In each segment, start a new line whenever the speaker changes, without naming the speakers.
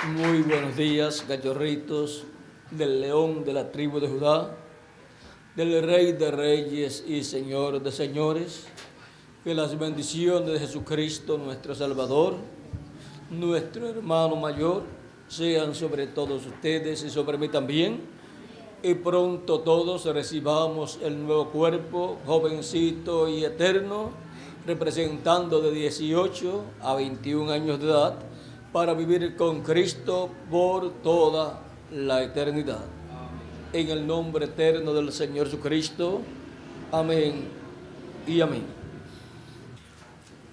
Muy buenos días, cachorritos del león de la tribu de Judá, del Rey de Reyes y Señor de Señores. Que las bendiciones de Jesucristo, nuestro Salvador, nuestro hermano mayor, sean sobre todos ustedes y sobre mí también. Y pronto todos recibamos el nuevo cuerpo, jovencito y eterno, representando de 18 a 21 años de edad, para vivir con Cristo por toda la eternidad. En el nombre eterno del Señor Jesucristo. Amén y amén.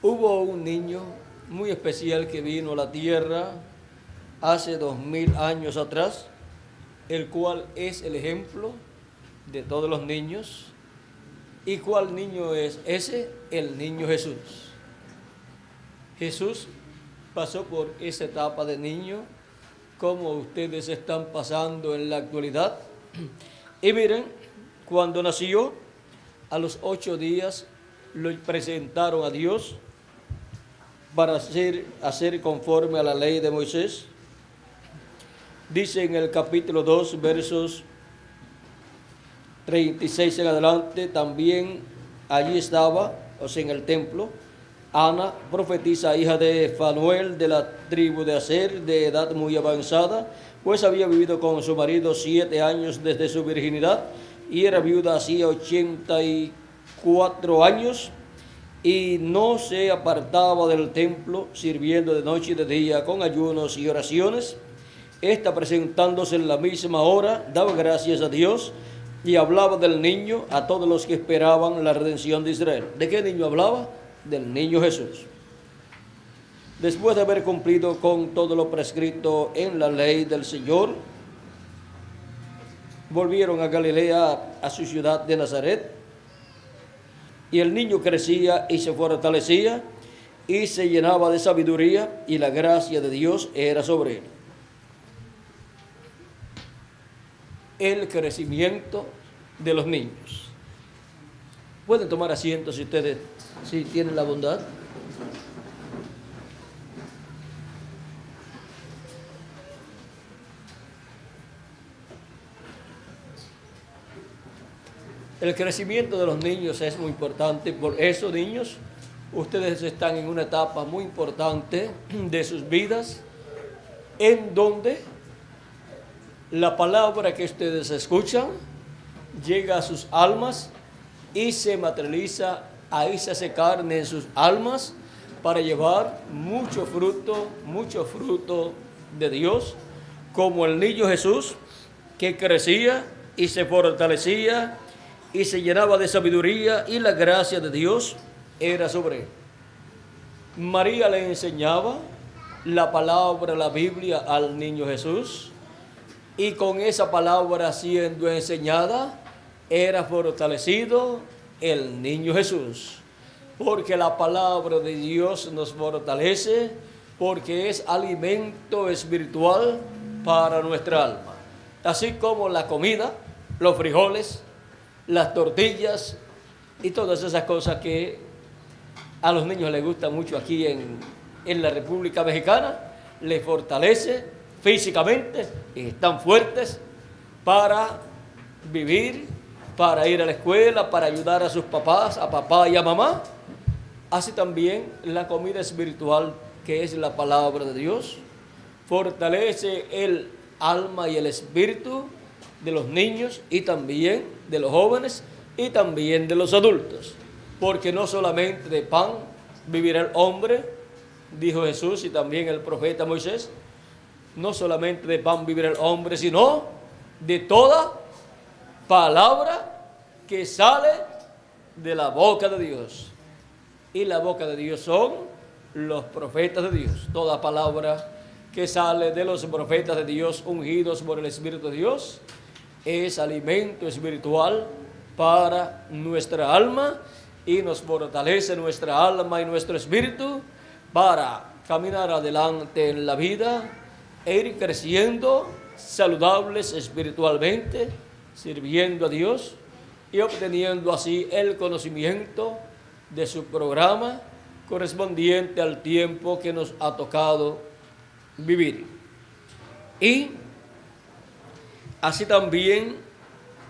Hubo un niño muy especial que vino a la tierra hace 2000 años atrás, el cual es el ejemplo de todos los niños. ¿Y cuál niño es ese? El niño Jesús. Jesús pasó por esa etapa de niño, como ustedes están pasando en la actualidad. Y miren, cuando nació, a los 8 días lo presentaron a Dios para hacer conforme a la ley de Moisés. Dice en el capítulo 2, versos 36 en adelante, también allí estaba, o sea, en el templo, Ana, profetisa, hija de Fanuel, de la tribu de Aser, de edad muy avanzada, pues había vivido con su marido 7 años desde su virginidad, y era viuda hacía 84 años, y no se apartaba del templo, sirviendo de noche y de día con ayunos y oraciones. Esta, presentándose en la misma hora, daba gracias a Dios y hablaba del niño a todos los que esperaban la redención de Israel. ¿De qué niño hablaba? Del niño Jesús. Después de haber cumplido con todo lo prescrito en la ley del Señor, volvieron a Galilea, a su ciudad de Nazaret. Y el niño crecía y se fortalecía y se llenaba de sabiduría, y la gracia de Dios era sobre él. El crecimiento de los niños. Pueden tomar asiento si ustedes tienen la bondad. El crecimiento de los niños es muy importante. Por eso, niños, ustedes están en una etapa muy importante de sus vidas, en donde la palabra que ustedes escuchan llega a sus almas y se materializa, ahí se hace carne en sus almas para llevar mucho fruto de Dios, como el niño Jesús, que crecía y se fortalecía y se llenaba de sabiduría, y la gracia de Dios era sobre él. María le enseñaba la palabra, la Biblia, al niño Jesús, y con esa palabra siendo enseñada, era fortalecido el niño Jesús. Porque la palabra de Dios nos fortalece, porque es alimento espiritual para nuestra alma. Así como la comida, los frijoles, las tortillas y todas esas cosas que a los niños les gusta mucho aquí en la República Mexicana, les fortalece físicamente y están fuertes para vivir, para ir a la escuela, para ayudar a sus papás, a papá y a mamá. Así también la comida espiritual, que es la palabra de Dios, fortalece el alma y el espíritu de los niños y también de los jóvenes y también de los adultos. Porque no solamente de pan vivirá el hombre, dijo Jesús y también el profeta Moisés. No solamente de pan vivirá el hombre, sino de toda palabra que sale de la boca de Dios. Y la boca de Dios son los profetas de Dios. Toda palabra que sale de los profetas de Dios, ungidos por el Espíritu de Dios, es alimento espiritual para nuestra alma, y nos fortalece nuestra alma y nuestro espíritu para caminar adelante en la vida e ir creciendo saludables espiritualmente, sirviendo a Dios y obteniendo así el conocimiento de su programa correspondiente al tiempo que nos ha tocado vivir. Y así también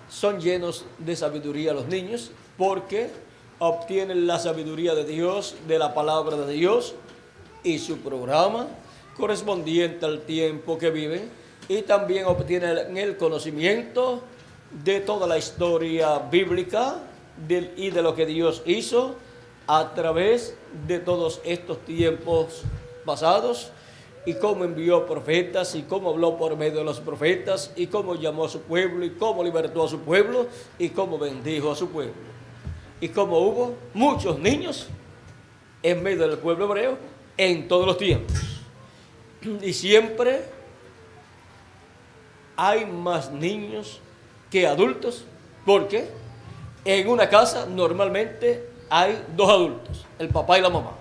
son llenos de sabiduría los niños, porque obtienen la sabiduría de Dios, de la palabra de Dios, y su programa correspondiente al tiempo que viven, y también obtienen el conocimiento de toda la historia bíblica y de lo que Dios hizo a través de todos estos tiempos pasados, y cómo envió profetas, y cómo habló por medio de los profetas, y cómo llamó a su pueblo, y cómo libertó a su pueblo, y cómo bendijo a su pueblo. Y cómo hubo muchos niños en medio del pueblo hebreo en todos los tiempos. Y siempre hay más niños que adultos, porque en una casa normalmente hay 2 adultos, el papá y la mamá.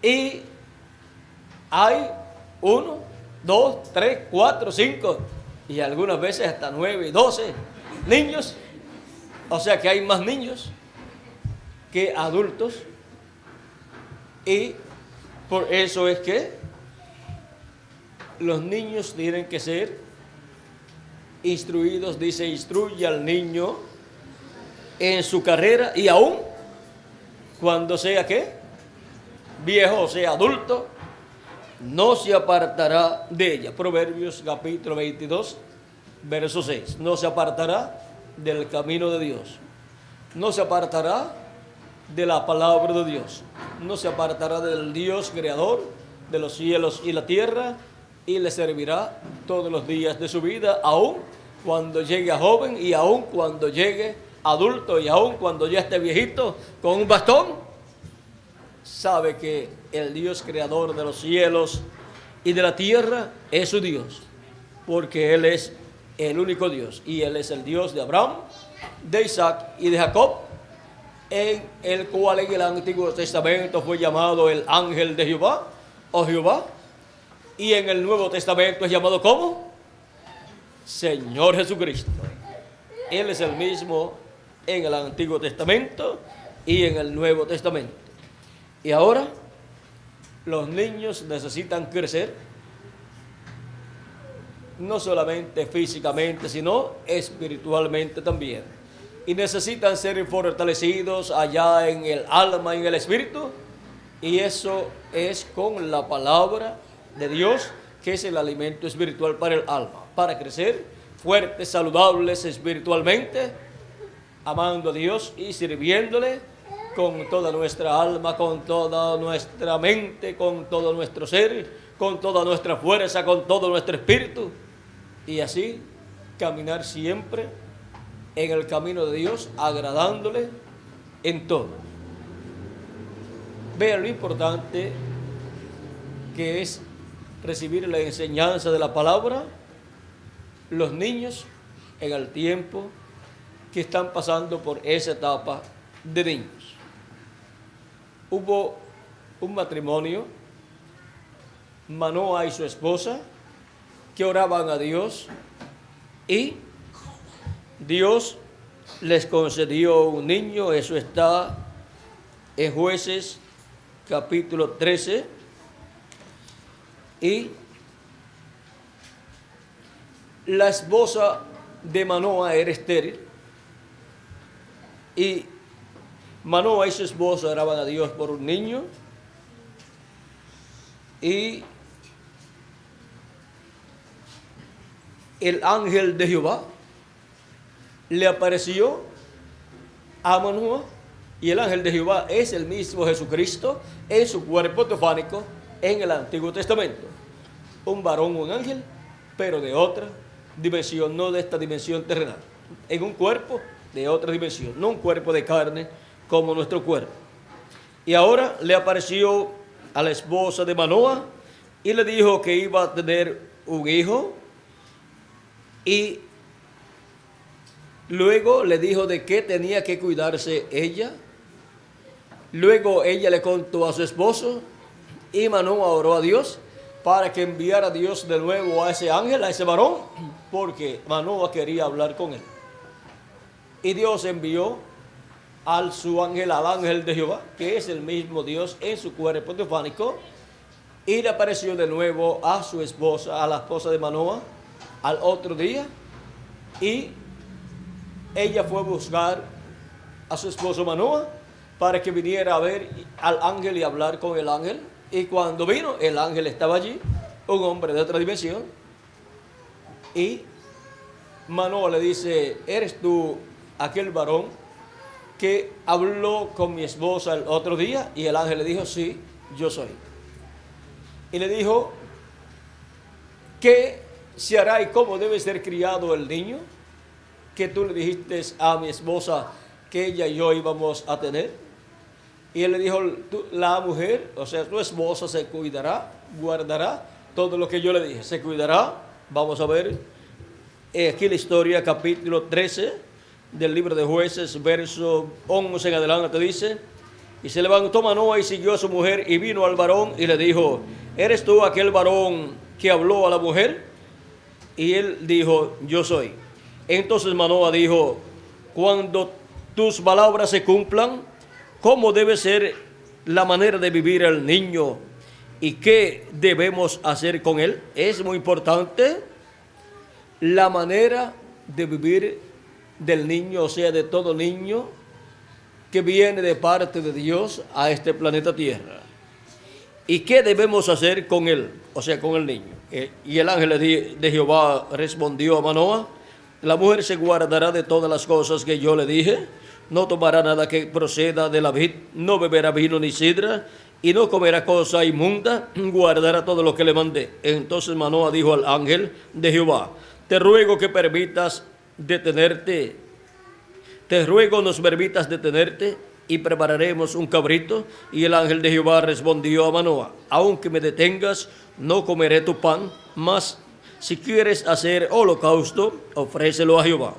Y hay 1, 2, 3, 4, 5 y algunas veces hasta 9 y 12 niños. O sea que hay más niños que adultos, y por eso es que los niños tienen que ser instruidos. Dice, instruye al niño en su carrera, y aún cuando sea ¿qué? Viejo, o sea adulto, no se apartará de ella. Proverbios capítulo 22, verso 6. No se apartará del camino de Dios, no se apartará de la palabra de Dios, no se apartará del Dios creador de los cielos y la tierra, y le servirá todos los días de su vida, aun cuando llegue a joven, y aun cuando llegue adulto, y aun cuando ya esté viejito con un bastón. Sabe que el Dios creador de los cielos y de la tierra es su Dios, porque Él es el único Dios, y Él es el Dios de Abraham, de Isaac y de Jacob, en el cual en el Antiguo Testamento fue llamado el ángel de Jehová, o Jehová, y en el Nuevo Testamento es llamado ¿cómo? Señor Jesucristo. Él es el mismo en el Antiguo Testamento y en el Nuevo Testamento. Y ahora los niños necesitan crecer, no solamente físicamente, sino espiritualmente también. Y necesitan ser fortalecidos allá en el alma y en el espíritu. Y eso es con la palabra de Dios, que es el alimento espiritual para el alma, para crecer fuertes, saludables espiritualmente, amando a Dios y sirviéndole con toda nuestra alma, con toda nuestra mente, con todo nuestro ser, con toda nuestra fuerza, con todo nuestro espíritu, y así caminar siempre en el camino de Dios, agradándole en todo. Vean lo importante que es recibir la enseñanza de la palabra los niños en el tiempo que están pasando por esa etapa de niños. Hubo un matrimonio, Manoah y su esposa, que oraban a Dios, y Dios les concedió un niño. Eso está en Jueces capítulo 13, y la esposa de Manoah era estéril, y Manoah y su esposa oraban a Dios por un niño, y el ángel de Jehová le apareció a Manoah, y el ángel de Jehová es el mismo Jesucristo en su cuerpo teofánico en el Antiguo Testamento. Un varón, un ángel, pero de otra dimensión, no de esta dimensión terrenal, en un cuerpo de otra dimensión, no un cuerpo de carne como nuestro cuerpo. Y ahora le apareció a la esposa de Manoah y le dijo que iba a tener un hijo, y luego le dijo de qué tenía que cuidarse ella. Luego ella le contó a su esposo, y Manoah oró a Dios para que enviara a Dios de nuevo a ese ángel, a ese varón, porque Manoah quería hablar con él. Y Dios envió al ángel de Jehová, que es el mismo Dios en su cuerpo teofánico, y le apareció de nuevo a su esposa, a la esposa de Manoah, al otro día, y ella fue a buscar a su esposo Manoah para que viniera a ver al ángel y hablar con el ángel. Y cuando vino, el ángel estaba allí, un hombre de otra dimensión, y Manoah le dice: ¿eres tú aquel varón que habló con mi esposa el otro día? Y el ángel le dijo: sí, yo soy. Y le dijo: ¿qué se hará y cómo debe ser criado el niño que tú le dijiste a mi esposa que ella y yo íbamos a tener? Y él le dijo: la mujer, o sea, tu esposa, se cuidará, guardará todo lo que yo le dije, se cuidará. Vamos a ver aquí la historia, capítulo 13 del libro de Jueces, verso 11 en adelante, dice: y se levantó Manoah y siguió a su mujer, y vino al varón y le dijo: ¿eres tú aquel varón que habló a la mujer? Y él dijo: yo soy. Entonces Manoah dijo: cuando tus palabras se cumplan, ¿cómo debe ser la manera de vivir el niño y qué debemos hacer con él? Es muy importante la manera de vivir del niño, o sea, de todo niño que viene de parte de Dios a este planeta Tierra. ¿Y qué debemos hacer con él? O sea, con el niño. Y el ángel de Jehová respondió a Manoah: la mujer se guardará de todas las cosas que yo le dije, no tomará nada que proceda de la vid, no beberá vino ni sidra, y no comerá cosa inmunda, guardará todo lo que le mandé. Entonces Manoah dijo al ángel de Jehová: te ruego que permitas detenerte, te ruego nos permitas detenerte y prepararemos un cabrito. Y el ángel de Jehová respondió a Manoah: aunque me detengas, no comeré tu pan, mas si quieres hacer holocausto, ofrécelo a Jehová.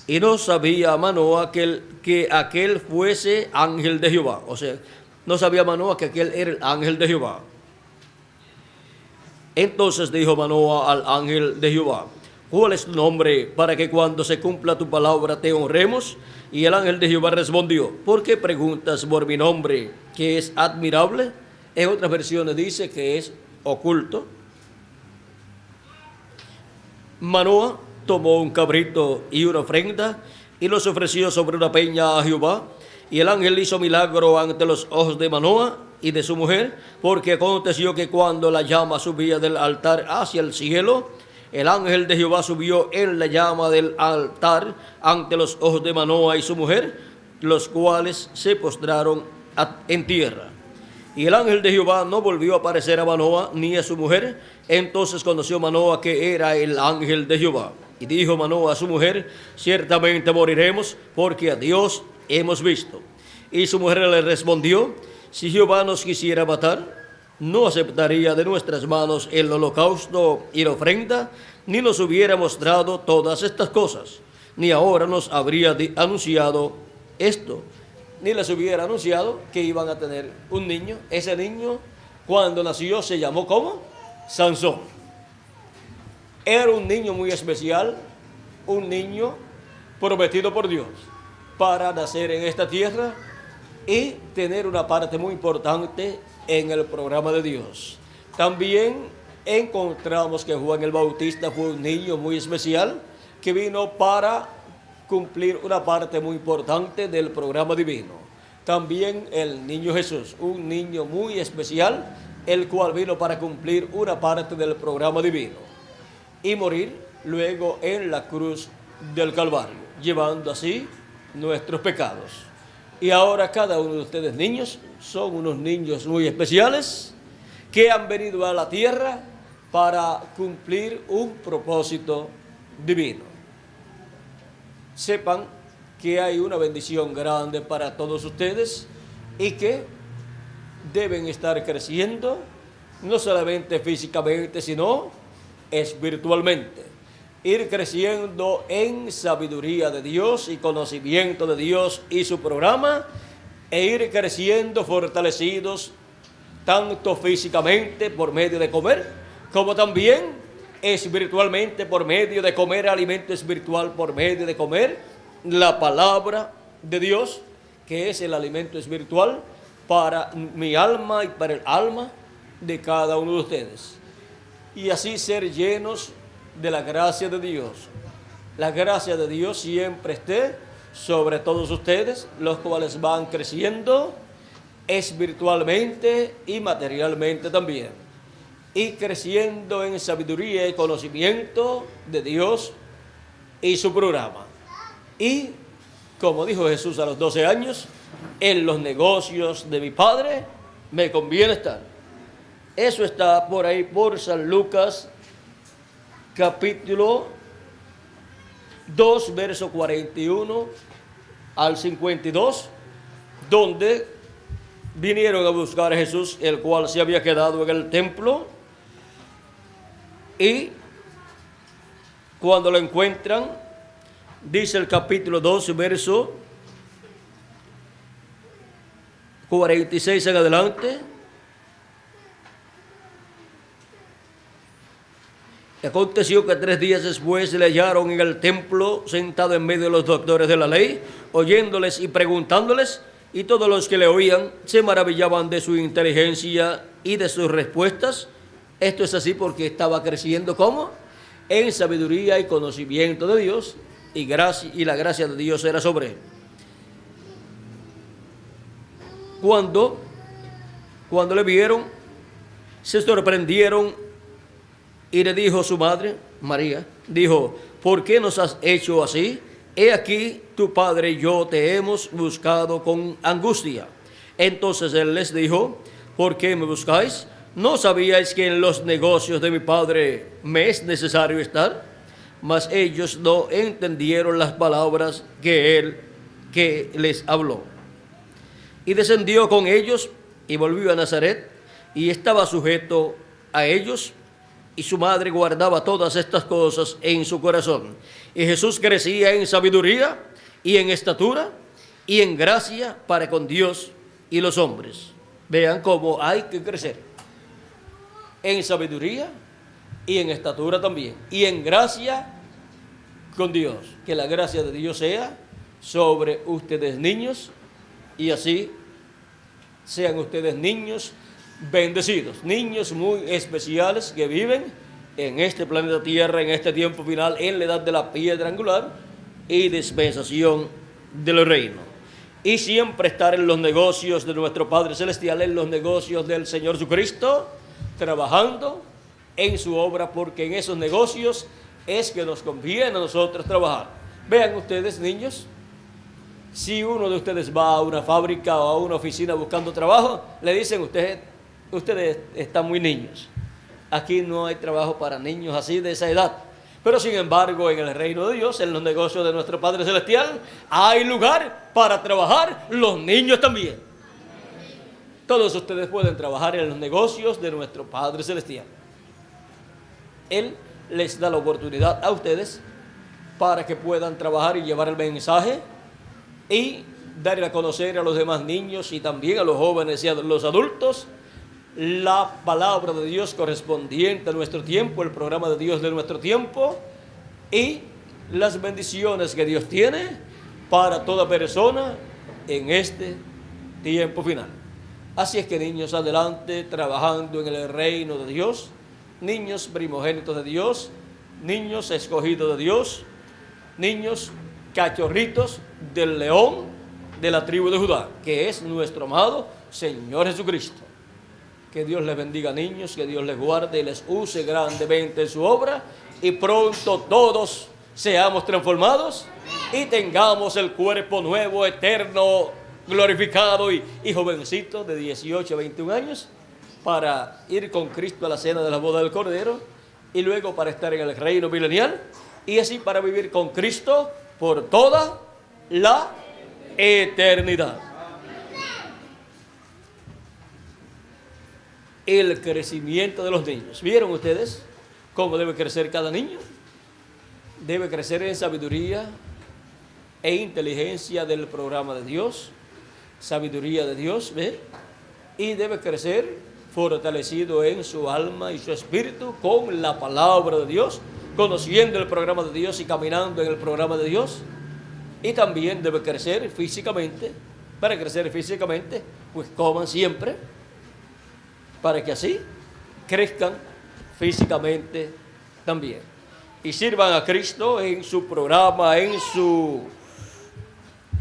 Y no sabía Manoah que aquel fuese ángel de Jehová. O sea, no sabía Manoah que aquel era el ángel de Jehová. Entonces dijo Manoah al ángel de Jehová: ¿cuál es tu nombre, para que cuando se cumpla tu palabra te honremos? Y el ángel de Jehová respondió: ¿por qué preguntas por mi nombre, que es admirable? En otras versiones dice que es oculto. Manoah tomó un cabrito y una ofrenda y los ofreció sobre una peña a Jehová. Y el ángel hizo milagro ante los ojos de Manoah y de su mujer, porque aconteció que cuando la llama subía del altar hacia el cielo, el ángel de Jehová subió en la llama del altar ante los ojos de Manoah y su mujer, los cuales se postraron en tierra. Y el ángel de Jehová no volvió a aparecer a Manoah ni a su mujer. Entonces conoció Manoah que era el ángel de Jehová. Y dijo Manoah a su mujer: ciertamente moriremos, porque a Dios hemos visto. Y su mujer le respondió: si Jehová nos quisiera matar, no aceptaría de nuestras manos el holocausto y la ofrenda, ni nos hubiera mostrado todas estas cosas, ni ahora nos habría anunciado esto, ni les hubiera anunciado que iban a tener un niño. Ese niño, cuando nació, se llamó ¿cómo? Sansón. Era un niño muy especial, un niño prometido por Dios para nacer en esta tierra y tener una parte muy importante en el programa de Dios. También encontramos que Juan el Bautista fue un niño muy especial que vino para cumplir una parte muy importante del programa divino. También el niño Jesús, un niño muy especial, el cual vino para cumplir una parte del programa divino y morir luego en la cruz del Calvario, llevando así nuestros pecados. Y ahora cada uno de ustedes, niños, son unos niños muy especiales que han venido a la tierra para cumplir un propósito divino. Sepan que hay una bendición grande para todos ustedes y que deben estar creciendo, no solamente físicamente, sino espiritualmente. Ir creciendo en sabiduría de Dios y conocimiento de Dios y su programa, e ir creciendo fortalecidos tanto físicamente por medio de comer, como también espiritualmente por medio de comer alimento espiritual, por medio de comer la palabra de Dios, que es el alimento espiritual para mi alma y para el alma de cada uno de ustedes. Y así ser llenos de la gracia de Dios. La gracia de Dios siempre esté sobre todos ustedes, los cuales van creciendo espiritualmente y materialmente también, y creciendo en sabiduría y conocimiento de Dios y su programa. Y, como dijo Jesús a los 12 años, en los negocios de mi Padre me conviene estar. Eso está por ahí por San Lucas, capítulo 2, verso 41 al 52, donde vinieron a buscar a Jesús, el cual se había quedado en el templo, y cuando lo encuentran, dice el capítulo 2, verso 46 en adelante: aconteció que 3 días después le hallaron en el templo, sentado en medio de los doctores de la ley, oyéndoles y preguntándoles, y todos los que le oían se maravillaban de su inteligencia y de sus respuestas. Esto es así porque estaba creciendo, ¿cómo? En sabiduría y conocimiento de Dios, y la gracia de Dios era sobre él. Cuando le vieron, se sorprendieron, y le dijo su madre, María, dijo: ¿por qué nos has hecho así? He aquí, tu padre y yo te hemos buscado con angustia. Entonces él les dijo: ¿por qué me buscáis? ¿No sabíais que en los negocios de mi padre me es necesario estar? Mas ellos no entendieron las palabras que les habló. Y descendió con ellos y volvió a Nazaret, y estaba sujeto a ellos, y su madre guardaba todas estas cosas en su corazón. Y Jesús crecía en sabiduría y en estatura y en gracia para con Dios y los hombres. Vean cómo hay que crecer en sabiduría y en estatura también, y en gracia con Dios. Que la gracia de Dios sea sobre ustedes, niños, y así sean ustedes niños bendecidos, niños muy especiales que viven en este planeta Tierra, en este tiempo final, en la edad de la piedra angular y dispensación del reino. Y siempre estar en los negocios de nuestro Padre Celestial, en los negocios del Señor Jesucristo, trabajando en su obra, porque en esos negocios es que nos conviene a nosotros trabajar. Vean ustedes, niños, si uno de ustedes va a una fábrica o a una oficina buscando trabajo, le dicen: ustedes están muy niños. Aquí no hay trabajo para niños así de esa edad. Pero sin embargo, en el reino de Dios, en los negocios de nuestro Padre Celestial, hay lugar para trabajar los niños también. Todos ustedes pueden trabajar en los negocios de nuestro Padre Celestial. Él les da la oportunidad a ustedes para que puedan trabajar y llevar el mensaje y darle a conocer a los demás niños y también a los jóvenes y a los adultos la palabra de Dios correspondiente a nuestro tiempo, el programa de Dios de nuestro tiempo, y las bendiciones que Dios tiene para toda persona en este tiempo final. Así es que, niños, adelante trabajando en el reino de Dios, niños primogénitos de Dios, niños escogidos de Dios, niños cachorritos del león de la tribu de Judá, que es nuestro amado Señor Jesucristo. Que Dios les bendiga, niños, que Dios les guarde y les use grandemente en su obra, y pronto todos seamos transformados y tengamos el cuerpo nuevo, eterno, glorificado y jovencito de 18 a 21 años para ir con Cristo a la cena de la boda del Cordero, y luego para estar en el reino milenial, y así para vivir con Cristo por toda la eternidad. El crecimiento de los niños. ¿Vieron ustedes cómo debe crecer cada niño? Debe crecer en sabiduría e inteligencia del programa de Dios, sabiduría de Dios, ¿ve? Y debe crecer fortalecido en su alma y su espíritu con la palabra de Dios, conociendo el programa de Dios y caminando en el programa de Dios. Y también debe crecer físicamente. Para crecer físicamente, pues coman siempre para que así crezcan físicamente también y sirvan a Cristo en su programa, en su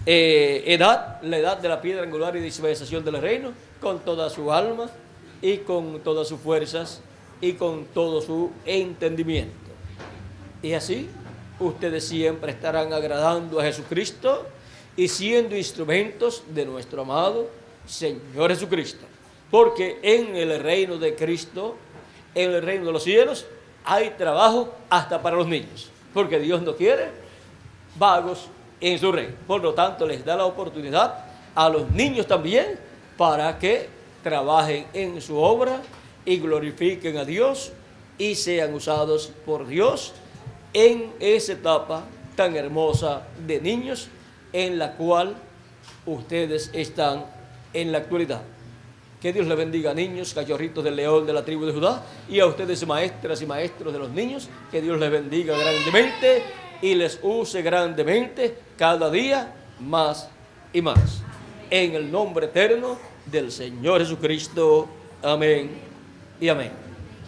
edad, la edad de la piedra angular y dispensación del reino, con toda su alma y con todas sus fuerzas y con todo su entendimiento. Y así ustedes siempre estarán agradando a Jesucristo y siendo instrumentos de nuestro amado Señor Jesucristo. Porque en el reino de Cristo, en el reino de los cielos, hay trabajo hasta para los niños. Porque Dios no quiere vagos en su reino. Por lo tanto, les da la oportunidad a los niños también para que trabajen en su obra y glorifiquen a Dios y sean usados por Dios en esa etapa tan hermosa de niños en la cual ustedes están en la actualidad. Que Dios les bendiga, niños, cachorritos del león de la tribu de Judá, y a ustedes, maestras y maestros de los niños, que Dios les bendiga grandemente y les use grandemente cada día más y más. En el nombre eterno del Señor Jesucristo. Amén y amén.